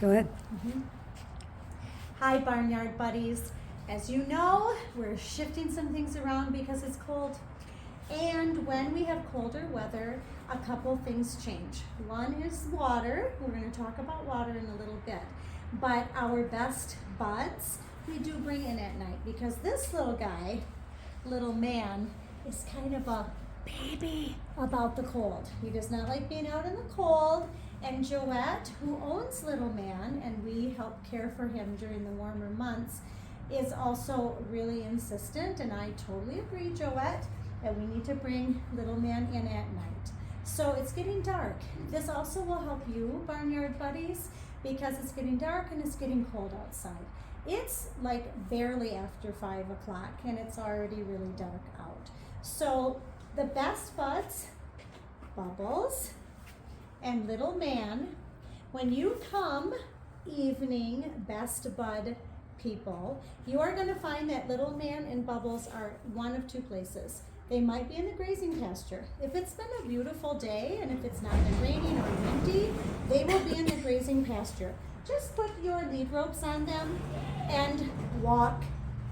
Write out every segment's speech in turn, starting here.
Go ahead. Hi, Barnyard Buddies. As you know, we're shifting some things around because it's cold. And when we have colder weather, a couple things change. One is water. We're going to talk about water in a little bit. But our best buds, we do bring in at night because this little guy, little man, is kind of a baby about the cold. He does not like being out in the cold. And Joette, who owns Little Man, and we help care for him during the warmer months, is also really insistent, and I totally agree, Joette, that we need to bring Little Man in at night. So it's getting dark. This also will help you, Barnyard Buddies, because it's getting dark and it's getting cold outside. It's like barely after 5 o'clock, and it's already really dark out. So the best buds, Bubbles, and Little Man, when you come evening best bud people, you are going to find that Little Man and Bubbles are one of two places. They might be in the grazing pasture. If it's been a beautiful day and if it's not been raining or windy, they will be in the grazing pasture. Just put your lead ropes on them and walk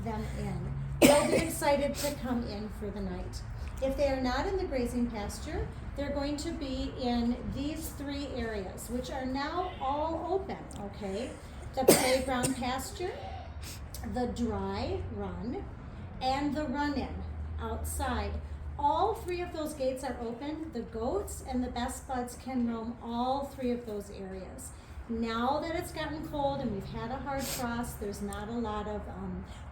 them in. They'll be excited to come in for the night. If they are not in the grazing pasture, they're going to be in these 3 areas, which are now all open, okay? The playground pasture, the dry run, and the run-in outside. All 3 of those gates are open. The goats and the best buds can roam all 3 of those areas. Now that it's gotten cold and we've had a hard frost, there's not a lot of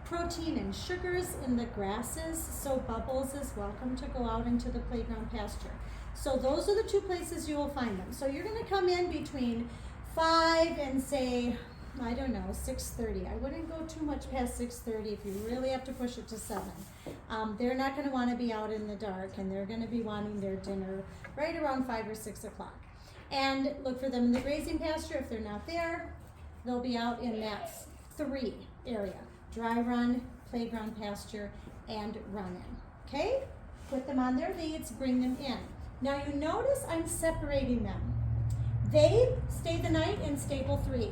protein and sugars in the grasses, so Bubbles is welcome to go out into the playground pasture. So those are the 2 places you will find them. So you're going to come in between 5 and say, I don't know, 6:30. I wouldn't go too much past 6:30 if you really have to push it to 7. They're not going to want to be out in the dark, and they're going to be wanting their dinner right around 5 or 6 o'clock. And look for them in the grazing pasture. If they're not there, they'll be out in that 3 area. Dry run, playground pasture, and run-in. Okay? Put them on their leads, bring them in. Now you notice I'm separating them. They stay the night in stable 3.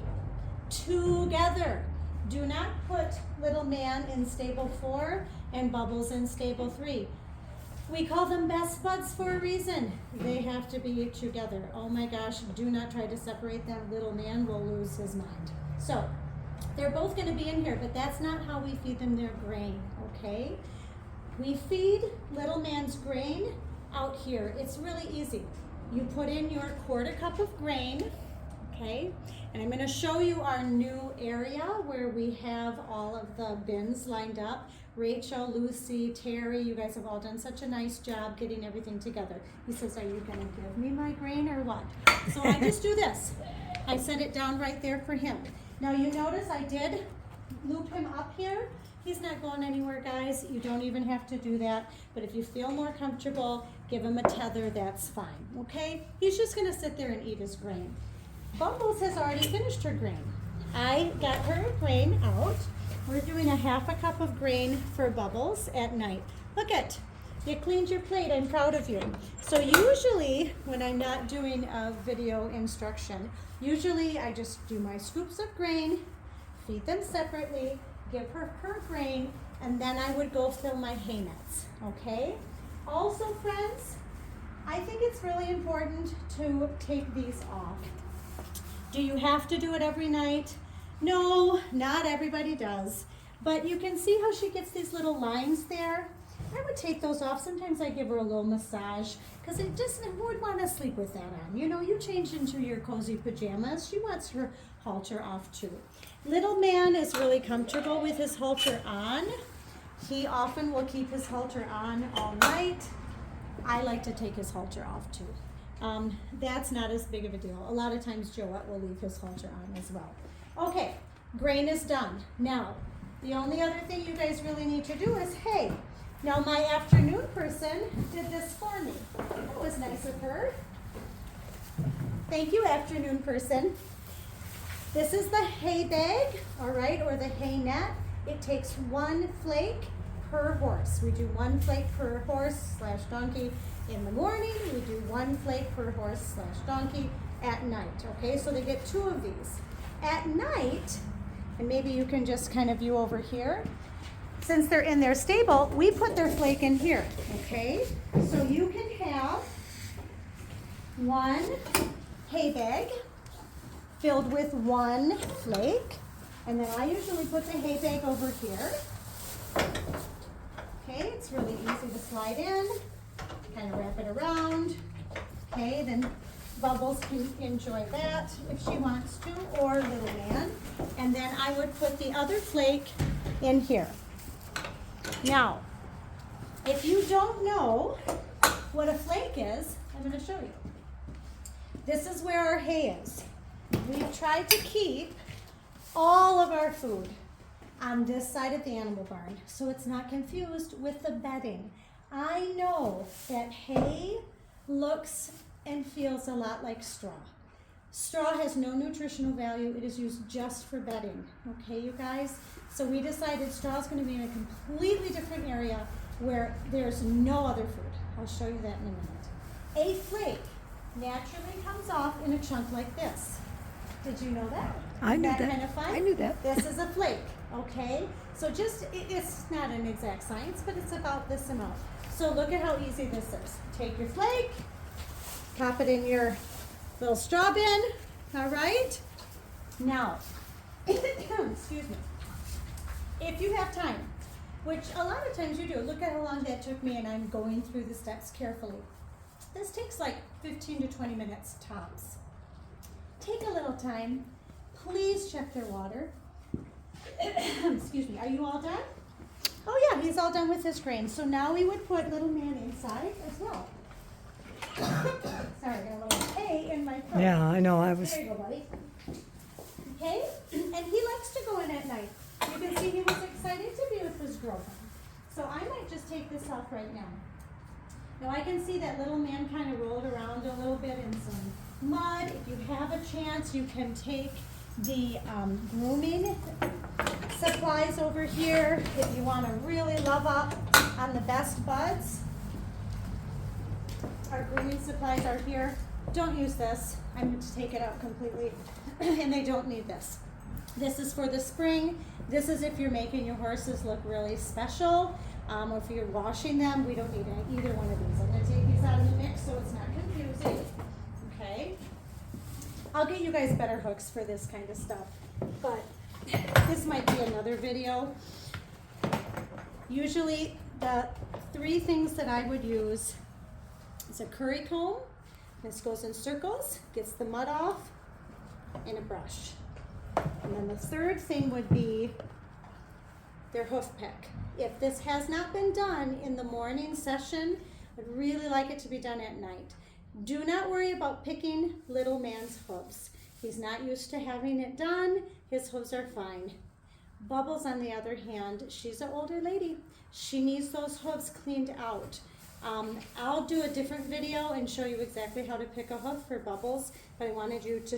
Together. Do not put Little Man in stable 4 and Bubbles in stable 3. We call them best buds for a reason. They have to be together. Oh my gosh, do not try to separate them. Little Man will lose his mind. So, they're both going to be in here, but that's not how we feed them their grain, okay? We feed Little Man's grain out here. It's really easy. You put in your 1/4 cup of grain, okay? And I'm going to show you our new area where we have all of the bins lined up. Rachel, Lucy, Terry, you guys have all done such a nice job getting everything together. He says, are you going to give me my grain or what? So I just do this. I set it down right there for him. Now you notice I did loop him up here. He's not going anywhere, guys. You don't even have to do that. But if you feel more comfortable, give him a tether, that's fine, okay? He's just going to sit there and eat his grain. Bubbles has already finished her grain. I got her grain out. We're doing a 1/2 cup of grain for Bubbles at night. Look it, you cleaned your plate. I'm proud of you. So usually when I'm not doing a video instruction, usually I just do my scoops of grain, feed them separately, give her her grain, and then I would go fill my hay nets, okay? Also, friends, I think it's really important to take these off. Do you have to do it every night? No, not everybody does. But you can see how she gets these little lines there. I would take those off. Sometimes I give her a little massage because it just would want to sleep with that on. You know, you change into your cozy pajamas. She wants her halter off too. Little Man is really comfortable with his halter on. He often will keep his halter on all night. I like to take his halter off too. That's not as big of a deal. A lot of times Joette will leave his halter on as well. Okay, grain is done. Now, the only other thing you guys really need to do is hay. Now my afternoon person did this for me. That was nice of her. Thank you, afternoon person. This is the hay bag, all right, or the hay net. It takes 1 flake per horse. We do 1 flake per horse/donkey in the morning. We do 1 flake per horse/donkey at night, okay? So they get 2 of these. At night, and maybe you can just kind of view over here, since they're in their stable, we put their flake in here, okay? So you can have one hay bag filled with one flake, and then I usually put the hay bag over here. Okay, it's really easy to slide in, kind of wrap it around. Okay, then Bubbles can enjoy that if she wants to, or Little Man. And then I would put the other flake in here. Now, if you don't know what a flake is, I'm going to show you. This is where our hay is. We've tried to keep all of our food on this side of the animal barn so it's not confused with the bedding. I know that hay looks and feels a lot like straw. Straw has no nutritional value. It is used just for bedding. Okay, you guys? So we decided straw is going to be in a completely different area where there's no other food. I'll show you that in a minute. A flake naturally comes off in a chunk like this. Did you know that? I knew that. Kind of fun? I knew that. This is a flake, okay? So just, it's not an exact science, but it's about this amount. So look at how easy this is. Take your flake, pop it in your little straw bin, all right? Now, excuse me. If you have time, which a lot of times you do, look at how long that took me and I'm going through the steps carefully. This takes like 15 to 20 minutes tops. Take a little time. Please check their water. Excuse me, are you all done? Oh yeah, he's all done with his grain. So now we would put Little Man inside as well. Sorry, I got a little hay in my throat. Yeah, I know. There you go, buddy. Okay, and he likes to go in at night. You can see he was excited to be with his girlfriend. So I might just take this off right now. Now I can see that Little Man kind of rolled around a little bit in some mud. If you have a chance, you can take the grooming supplies over here if you want to really love up on the best buds. Our grooming supplies are here. Don't use this. I'm going to take it out completely. And they don't need this. This is for the spring. This is if you're making your horses look really special. Or if you're washing them, we don't need either one of these. I'm going to take these out of the mix so it's not confusing. Okay. I'll get you guys better hooks for this kind of stuff. But this might be another video. Usually the 3 things that I would use is a curry comb. This goes in circles, gets the mud off, and a brush. And then the 3rd thing would be their hoof pick. If this has not been done in the morning session, I'd really like it to be done at night. Do not worry about picking Little Man's hooves. He's not used to having it done. His hooves are fine. Bubbles, on the other hand, she's an older lady. She needs those hooves cleaned out. I'll do a different video and show you exactly how to pick a hoof for Bubbles, but I wanted you to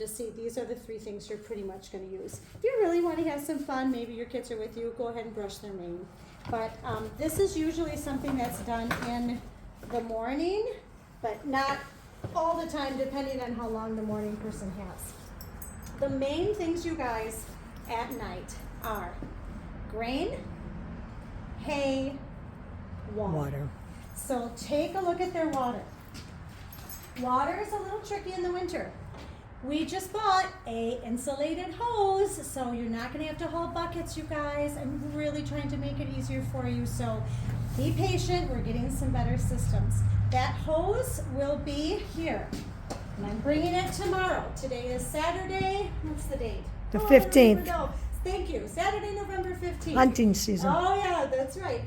see these are the 3 things you're pretty much going to use. If you really want to have some fun, maybe your kids are with you, go ahead and brush their mane. But this is usually something that's done in the morning, but not all the time, depending on how long the morning person has. The main things, you guys, at night are grain, hay, water. So take a look at their water. Water is a little tricky in the winter. We just bought a insulated hose, so you're not going to have to haul buckets, you guys. I'm really trying to make it easier for you, so be patient. We're getting some better systems. That hose will be here, and I'm bringing it tomorrow. Today is Saturday. What's the date? The 15th. No. Thank you. Saturday, November 15th. Hunting season. Oh, yeah, that's right.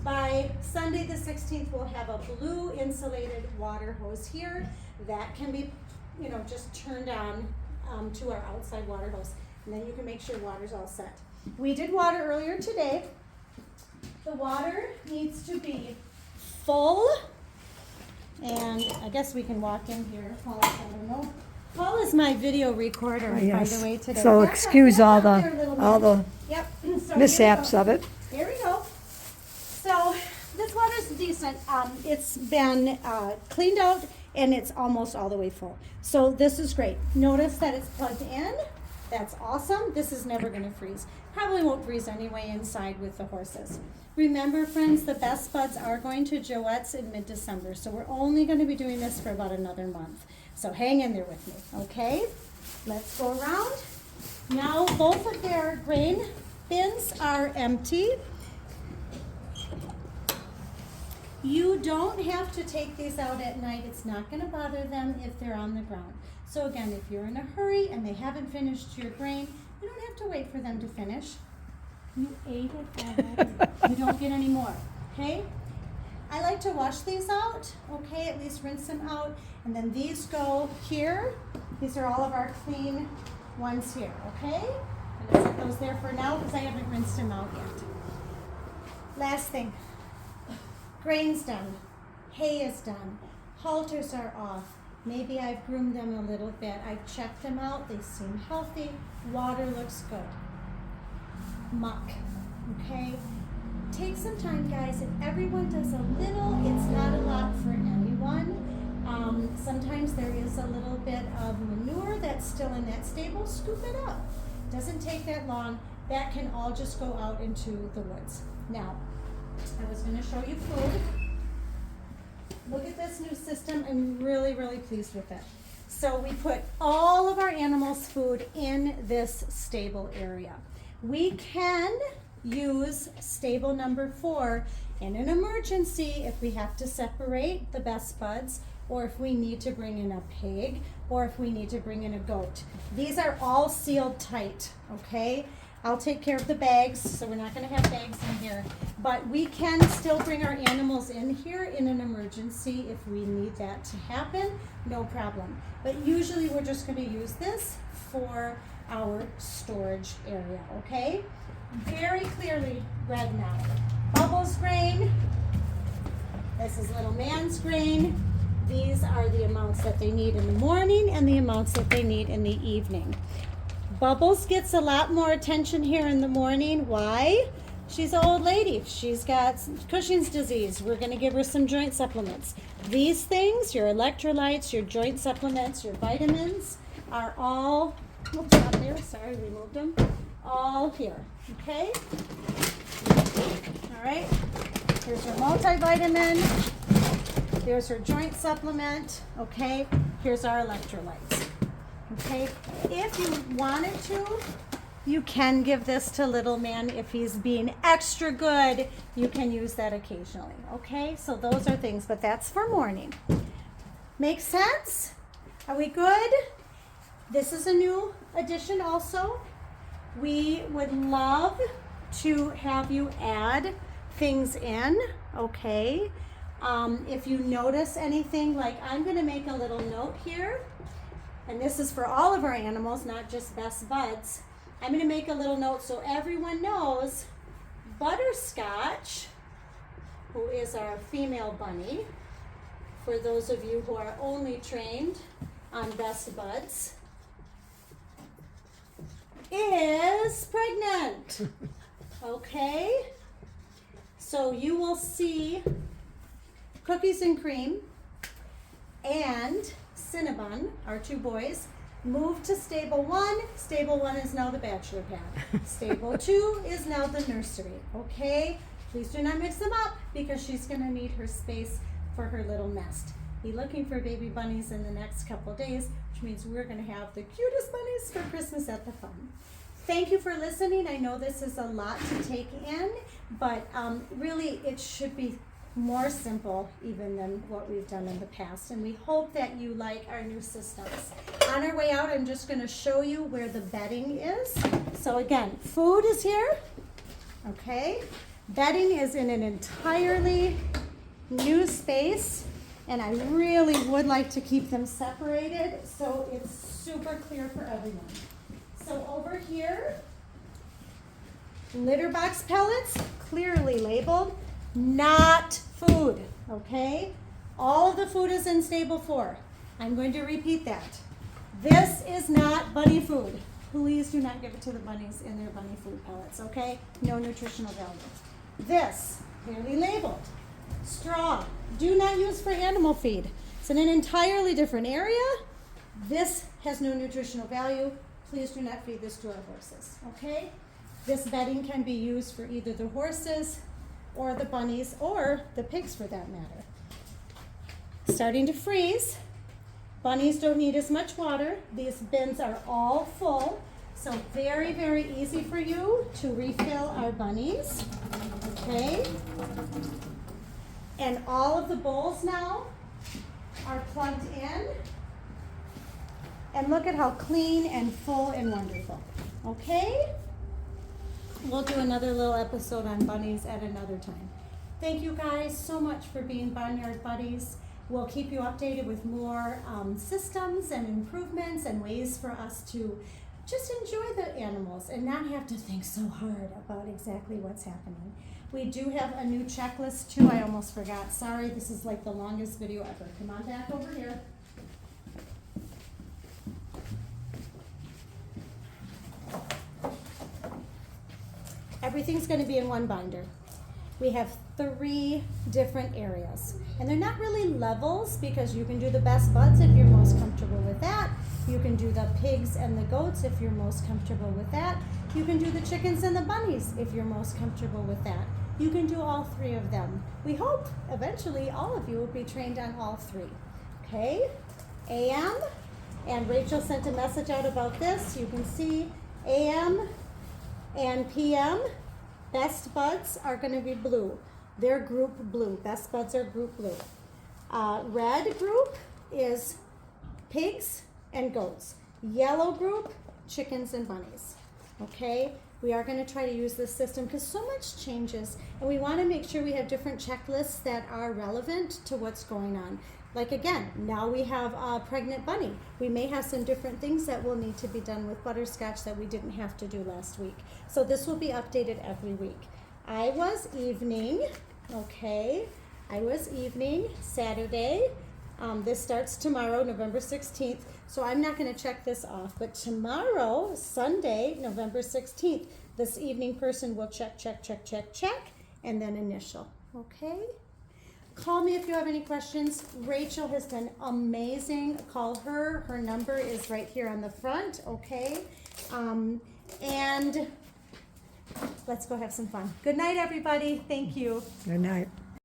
By Sunday the 16th, we'll have a blue insulated water hose here that can be, just turned on to our outside water hose. And then you can make sure water's all set. We did water earlier today. The water needs to be full. And I guess we can walk in here. Paul, I don't know. Paul is my video recorder, by the way, today. So excuse all the Yep. So mishaps of it. Here we go. So this water's decent. It's been cleaned out and it's almost all the way full. So this is great. Notice that it's plugged in. That's awesome. This is never going to freeze. Probably won't freeze anyway inside with the horses. Remember, friends, the Best Buds are going to Joette's in mid-December, so we're only going to be doing this for about another month. So hang in there with me, okay? Let's go around. Now both of their grain bins are empty. You don't have to take these out at night. It's not going to bother them if they're on the ground. So again, if you're in a hurry and they haven't finished your grain, you don't have to wait for them to finish. You ate it already. You don't get any more, okay? I like to wash these out, okay? At least rinse them out. And then these go here. These are all of our clean ones here, okay? I'm gonna set those there for now because I haven't rinsed them out yet. Last thing. Grain's done, hay is done, halters are off. Maybe I've groomed them a little bit. I've checked them out, they seem healthy, water looks good. Muck, okay? Take some time, guys. If everyone does a little, it's not a lot for anyone. Sometimes there is a little bit of manure that's still in that stable, scoop it up. Doesn't take that long. That can all just go out into the woods. Now, I was going to show you food. Look at this new system. I'm really, really pleased with it. So we put all of our animals' food in this stable area. We can use stable number 4 in an emergency if we have to separate the Best Buds, or if we need to bring in a pig, or if we need to bring in a goat. These are all sealed tight, okay? I'll take care of the bags, so we're not going to have bags in here. But we can still bring our animals in here in an emergency if we need that to happen, no problem. But usually we're just going to use this for our storage area, okay? Very clearly read now. Bubbles grain, this is little man's grain. These are the amounts that they need in the morning and the amounts that they need in the evening. Bubbles gets a lot more attention here in the morning. Why? She's an old lady. She's got Cushing's disease. We're going to give her some joint supplements. These things, your electrolytes, your joint supplements, your vitamins, are all, oops, not there, sorry, we moved them, all here, okay? All right, here's her multivitamin. There's her joint supplement, okay? Here's our electrolytes. Okay, if you wanted to, you can give this to little man. If he's being extra good, you can use that occasionally, okay? So those are things, but that's for morning. Make sense? Are we good? This is a new addition also. We would love to have you add things in, okay? If you notice anything, like I'm gonna make a little note here. And this is for all of our animals, not just Best Buds. I'm going to make a little note so everyone knows Butterscotch, who is our female bunny, for those of you who are only trained on Best Buds, is pregnant. Okay? So you will see Cookies and Cream and Cinnabon, our 2 boys, moved to stable 1. Stable 1 is now the bachelor pad. Stable 2 is now the nursery, okay? Please do not mix them up because she's gonna need her space for her little nest. Be looking for baby bunnies in the next couple days, which means we're gonna have the cutest bunnies for Christmas at the farm. Thank you for listening. I know this is a lot to take in, but really it should be more simple even than what we've done in the past, and we hope that you like our new systems. On our way out, I'm just going to show you where the bedding is. So again, food is here, okay? Bedding is in an entirely new space, and I really would like to keep them separated so it's super clear for everyone. So over here, litter box pellets, clearly labeled. Not food, okay? All of the food is in stable 4. I'm going to repeat that. This is not bunny food. Please do not give it to the bunnies in their bunny food pellets, okay? No nutritional value. This, clearly labeled. Straw, do not use for animal feed. It's in an entirely different area. This has no nutritional value. Please do not feed this to our horses, okay? This bedding can be used for either the horses or the bunnies or the pigs for that matter. Starting to freeze. Bunnies don't need as much water. These bins are all full. So very, very easy for you to refill our bunnies, okay? And all of the bowls now are plugged in. And look at how clean and full and wonderful, okay? We'll do another little episode on bunnies at another time. Thank you guys so much for being Barnyard Buddies. We'll keep you updated with more systems and improvements and ways for us to just enjoy the animals and not have to think so hard about exactly what's happening. We do have a new checklist too. I almost forgot. Sorry, this is like the longest video ever. Come on back over here. Everything's going to be in one binder. We have 3 different areas. And they're not really levels because you can do the best buds if you're most comfortable with that. You can do the pigs and the goats if you're most comfortable with that. You can do the chickens and the bunnies if you're most comfortable with that. You can do all 3 of them. We hope eventually all of you will be trained on all 3. Okay? AM, and Rachel sent a message out about this. You can see AM and PM. Best buds are going to be blue. They're group blue. Best buds are group blue. Red group is pigs and goats. Yellow group, chickens and bunnies. Okay? We are going to try to use this system because so much changes, and we want to make sure we have different checklists that are relevant to what's going on. Like again, now we have a pregnant bunny. We may have some different things that will need to be done with butterscotch that we didn't have to do last week. So this will be updated every week. I was evening, okay, Saturday. This starts tomorrow, November 16th. So I'm not going to check this off, but tomorrow, Sunday, November 16th, this evening person will check, and then initial, okay? Call me if you have any questions. Rachel has been amazing. Call her. Her number is right here on the front, okay? And let's go have some fun. Good night, everybody. Thank you. Good night.